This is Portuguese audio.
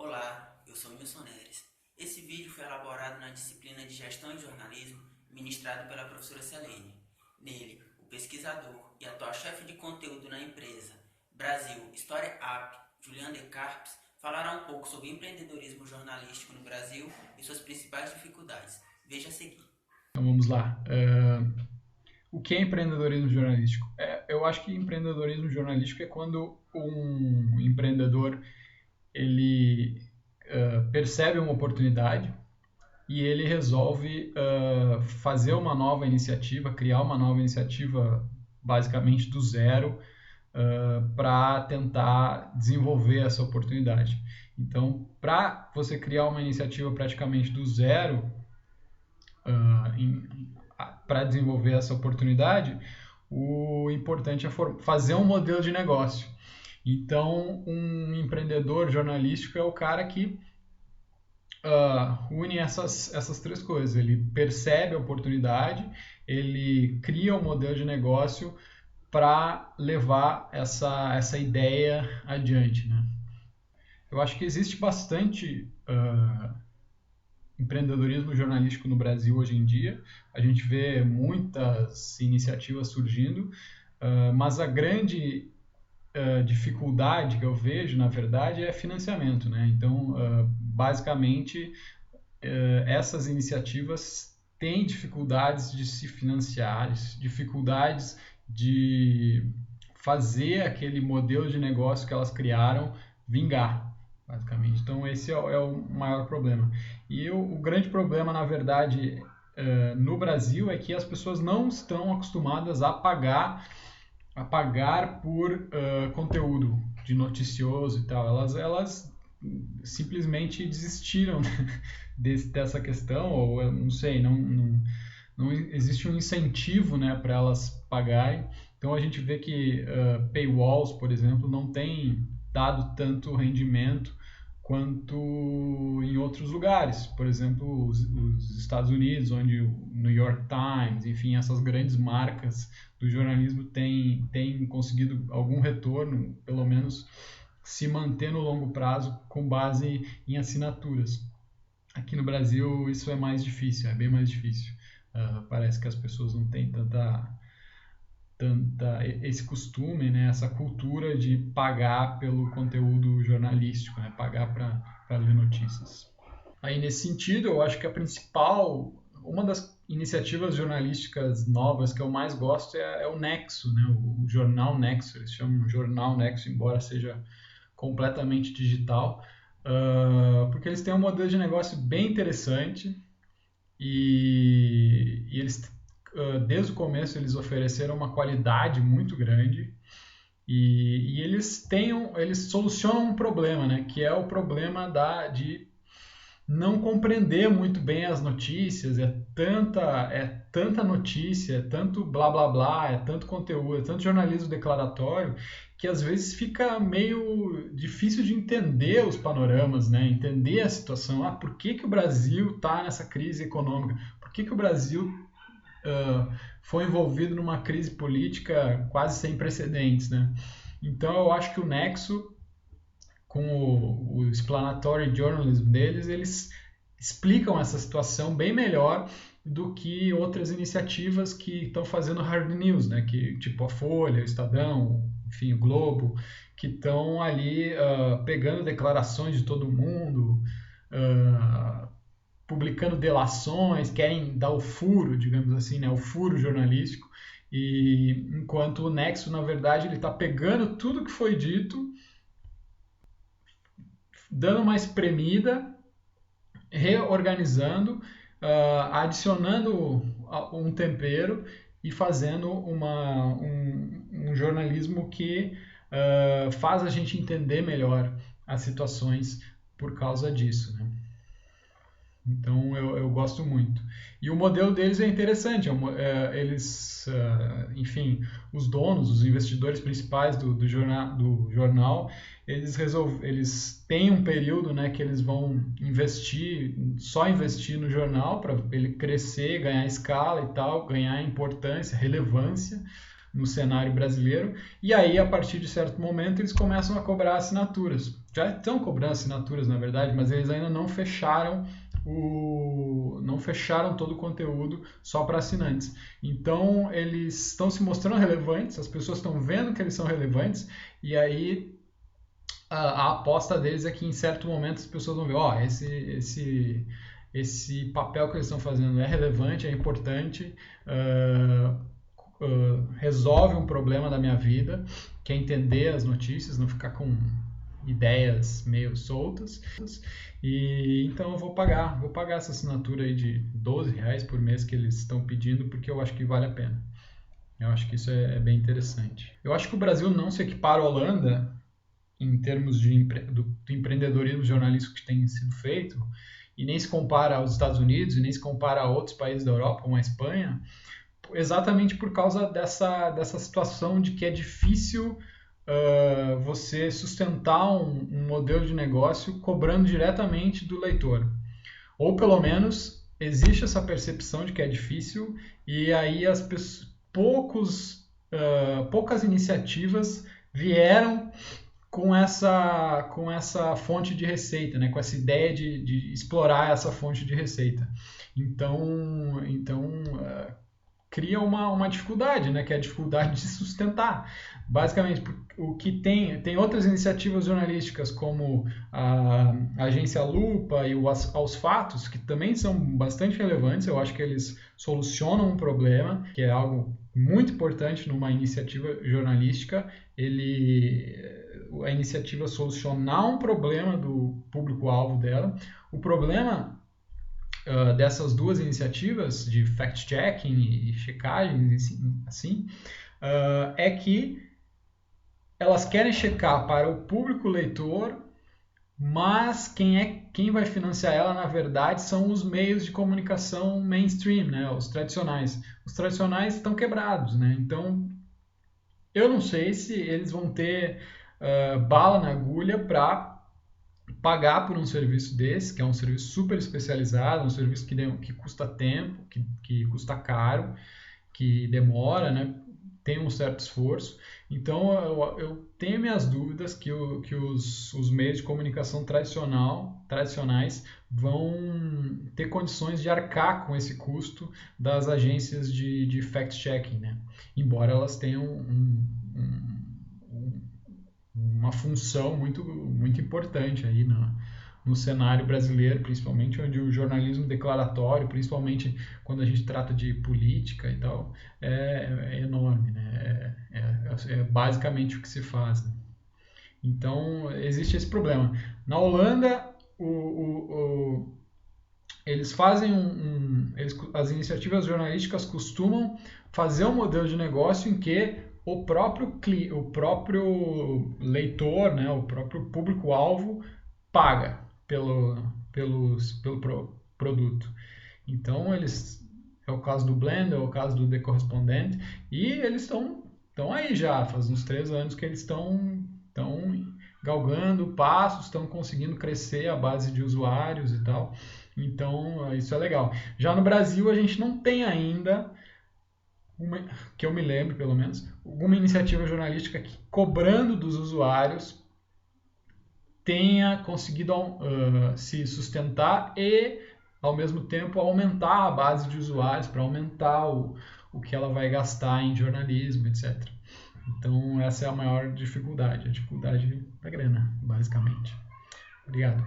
Olá, eu sou Nilson Neres. Esse vídeo foi elaborado na disciplina de Gestão e Jornalismo, ministrado pela professora Selene. Nele, o pesquisador e atual chefe de conteúdo na empresa Brasil História App, Julian De Carpes, falará um pouco sobre empreendedorismo jornalístico no Brasil e suas principais dificuldades. Veja a seguir. Então vamos lá. O que é empreendedorismo jornalístico? Eu acho que empreendedorismo jornalístico é quando um empreendedor ele percebe uma oportunidade e ele resolve fazer uma nova iniciativa, criar uma nova iniciativa basicamente do zero para tentar desenvolver essa oportunidade. Então, para você criar uma iniciativa praticamente do zero, para desenvolver essa oportunidade, o importante é fazer um modelo de negócio. Então, um empreendedor jornalístico é o cara que une essas três coisas. Ele percebe a oportunidade, ele cria um modelo de negócio para levar essa ideia adiante, né? Eu acho que existe bastante empreendedorismo jornalístico no Brasil hoje em dia. A gente vê muitas iniciativas surgindo, mas a grande dificuldade que eu vejo, na verdade, é financiamento, né? Então, basicamente, essas iniciativas têm dificuldades de se financiar, dificuldades de fazer aquele modelo de negócio que elas criaram vingar, basicamente. Então, esse é o maior problema. E o grande problema, na verdade, no Brasil é que as pessoas não estão acostumadas a pagar por conteúdo de noticioso e tal. Elas simplesmente desistiram dessa questão, ou eu não sei, não existe um incentivo, né, para elas pagarem. Então a gente vê que paywalls, por exemplo, não tem dado tanto rendimento quanto em outros lugares. Por exemplo, os Estados Unidos, onde o New York Times, enfim, essas grandes marcas do jornalismo têm conseguido algum retorno, pelo menos se manter no longo prazo com base em assinaturas. Aqui no Brasil isso é mais difícil, é bem mais difícil. Parece que as pessoas não têm tanta esse costume, né, essa cultura de pagar pelo conteúdo jornalístico, né, pagar para ler notícias. Aí nesse sentido, eu acho que uma das iniciativas jornalísticas novas que eu mais gosto é o Nexo, né, o Jornal Nexo, eles chamam Jornal Nexo, embora seja completamente digital, porque eles têm um modelo de negócio bem interessante e eles desde o começo eles ofereceram uma qualidade muito grande e eles solucionam um problema, né, que é o problema de não compreender muito bem as notícias, é tanta notícia, é tanto blá blá blá, é tanto conteúdo, é tanto jornalismo declaratório, que às vezes fica meio difícil de entender os panoramas, né? Entender a situação. Por que que o Brasil está nessa crise econômica? Por que que o Brasil foi envolvido numa crise política quase sem precedentes, né? Então eu acho que o Nexo, com o explanatory journalism deles, eles explicam essa situação bem melhor do que outras iniciativas que estão fazendo hard news, né? Que, tipo a Folha, o Estadão, enfim, o Globo, que estão ali pegando declarações de todo mundo, publicando delações, querem dar o furo, digamos assim, né? O furo jornalístico. E enquanto o Nexo, na verdade, ele está pegando tudo que foi dito, dando uma espremida, reorganizando, adicionando um tempero e fazendo um jornalismo que faz a gente entender melhor as situações por causa disso, né? Então eu gosto muito. E o modelo deles é interessante. Eles, enfim, os donos, os investidores principais do jornal, eles têm um período, né, que eles vão só investir no jornal para ele crescer, ganhar escala e tal, ganhar importância, relevância. no cenário brasileiro, e aí, a partir de certo momento, eles começam a cobrar assinaturas. Já estão cobrando assinaturas, na verdade, mas eles ainda não fecharam todo o conteúdo só para assinantes. Então, eles estão se mostrando relevantes, as pessoas estão vendo que eles são relevantes, e aí a aposta deles é que em certo momento as pessoas vão ver, esse papel que eles estão fazendo é relevante, é importante, resolve um problema da minha vida, que é entender as notícias, não ficar com ideias meio soltas. E então eu vou pagar essa assinatura aí de R$ 12 por mês que eles estão pedindo, porque eu acho que vale a pena. Eu acho que isso é bem interessante. Eu acho que o Brasil não se equipara à Holanda em termos do empreendedorismo jornalístico que tem sido feito, e nem se compara aos Estados Unidos, e nem se compara a outros países da Europa, como a Espanha, exatamente por causa dessa situação de que é difícil você sustentar um modelo de negócio cobrando diretamente do leitor. Ou pelo menos existe essa percepção de que é difícil, e aí poucas iniciativas vieram com essa fonte de receita, né? Com essa ideia de explorar essa fonte de receita. Então cria uma dificuldade, né? Que é a dificuldade de se sustentar. Basicamente, o que tem outras iniciativas jornalísticas, como a Agência Lupa e o Aos Fatos, que também são bastante relevantes. Eu acho que eles solucionam um problema, que é algo muito importante numa iniciativa jornalística. A iniciativa solucionar um problema do público-alvo dela. O problema dessas duas iniciativas de fact-checking e checagem, assim, é que elas querem checar para o público leitor, mas quem vai financiar ela, na verdade, são os meios de comunicação mainstream, né? Os tradicionais. Os tradicionais estão quebrados, né? Então, eu não sei se eles vão ter bala na agulha para pagar por um serviço desse, que é um serviço super especializado, um serviço que custa tempo, que custa caro, que demora, né? Tem um certo esforço. Então eu tenho minhas dúvidas que os meios de comunicação tradicionais vão ter condições de arcar com esse custo das agências de fact-checking, né? Embora elas tenham uma função muito, muito importante aí no cenário brasileiro, principalmente onde o jornalismo declaratório, principalmente quando a gente trata de política e tal, é enorme, né? É basicamente o que se faz, né? Então, existe esse problema. Na Holanda, eles fazem as iniciativas jornalísticas costumam fazer um modelo de negócio em que o próprio leitor, né, o próprio público-alvo paga pelo produto. Então, é o caso do Blend, é o caso do The Correspondent, e eles estão aí já, faz uns 3 anos que eles estão galgando passos, estão conseguindo crescer a base de usuários e tal. Então, isso é legal. Já no Brasil, a gente não tem ainda, que eu me lembro pelo menos, alguma iniciativa jornalística que, cobrando dos usuários, tenha conseguido se sustentar e, ao mesmo tempo, aumentar a base de usuários para aumentar o que ela vai gastar em jornalismo, etc. Então, essa é a maior dificuldade, a dificuldade da grana, basicamente. Obrigado.